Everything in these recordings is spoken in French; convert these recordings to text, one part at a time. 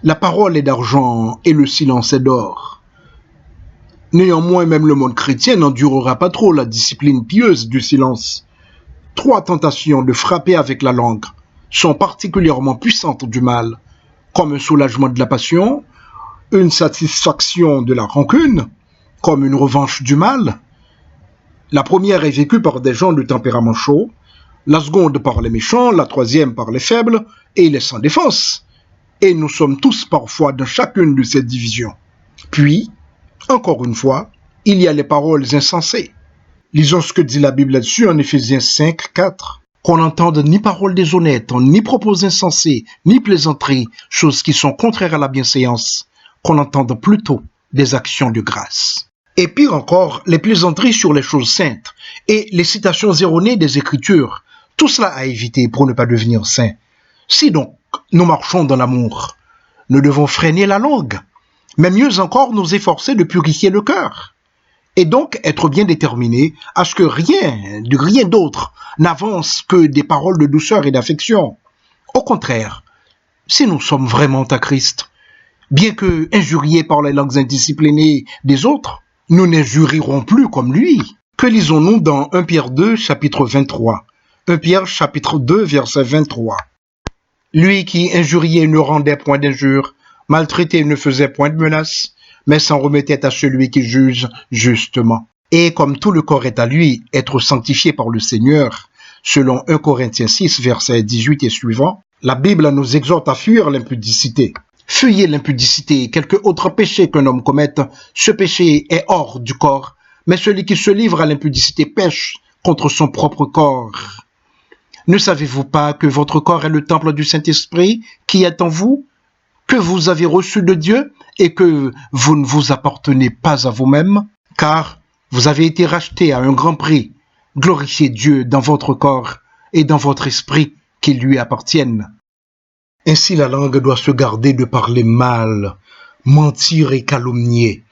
La parole est d'argent et le silence est d'or. Néanmoins, même le monde chrétien n'endurera pas trop la discipline pieuse du silence. 3 tentations de frapper avec la langue sont particulièrement puissantes du mal, comme un soulagement de la passion, une satisfaction de la rancune, comme une revanche du mal. La première est vécue par des gens de tempérament chaud, la seconde par les méchants, la troisième par les faibles et les sans défense. Et nous sommes tous parfois dans chacune de ces divisions. Puis, encore une fois, il y a les paroles insensées. Lisons ce que dit la Bible là-dessus en Éphésiens 5, 4. Qu'on n'entende ni paroles déshonnêtes, ni propos insensés, ni plaisanteries, choses qui sont contraires à la bienséance. Qu'on entende plutôt des actions de grâce. Et pire encore, les plaisanteries sur les choses saintes et les citations erronées des Écritures. Tout cela à éviter pour ne pas devenir saint. Si donc nous marchons dans l'amour, nous devons freiner la langue, mais mieux encore nous efforcer de purifier le cœur. Et donc être bien déterminé à ce que rien d'autre n'avance que des paroles de douceur et d'affection. Au contraire, si nous sommes vraiment à Christ, bien que injuriés par les langues indisciplinées des autres, nous n'injurierons plus comme lui. Que lisons-nous dans 1 Pierre 2, chapitre 23 1 Pierre, chapitre 2, verset 23. Lui qui injuriait ne rendait point d'injure, maltraité ne faisait point de menace, mais s'en remettait à celui qui juge justement. Et comme tout le corps est à lui, être sanctifié par le Seigneur, selon 1 Corinthiens 6, versets 18 et suivants, la Bible nous exhorte à fuir l'impudicité. Fuyez l'impudicité, quelque autre péché qu'un homme commette, ce péché est hors du corps, mais celui qui se livre à l'impudicité pêche contre son propre corps. Ne savez-vous pas que votre corps est le temple du Saint-Esprit qui est en vous, que vous avez reçu de Dieu et que vous ne vous appartenez pas à vous-même, car vous avez été rachetés à un grand prix. Glorifiez Dieu dans votre corps et dans votre esprit qui lui appartiennent. Ainsi la langue doit se garder de parler mal, mentir et calomnier,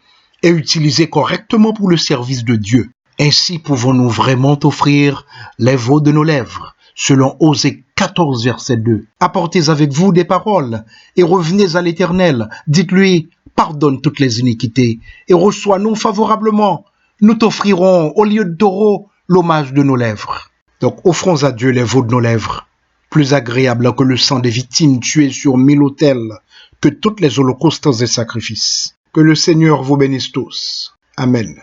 et utiliser correctement pour le service de Dieu. Ainsi pouvons-nous vraiment offrir les veaux de nos lèvres, selon Osée 14, verset 2. Apportez avec vous des paroles et revenez à l'Éternel. Dites-lui, pardonne toutes les iniquités et reçois-nous favorablement. Nous t'offrirons au lieu de taureau l'hommage de nos lèvres. Donc offrons à Dieu les veaux de nos lèvres, plus agréable que le sang des victimes tuées sur 1000 autels, que toutes les holocaustes et sacrifices. Que le Seigneur vous bénisse tous. Amen.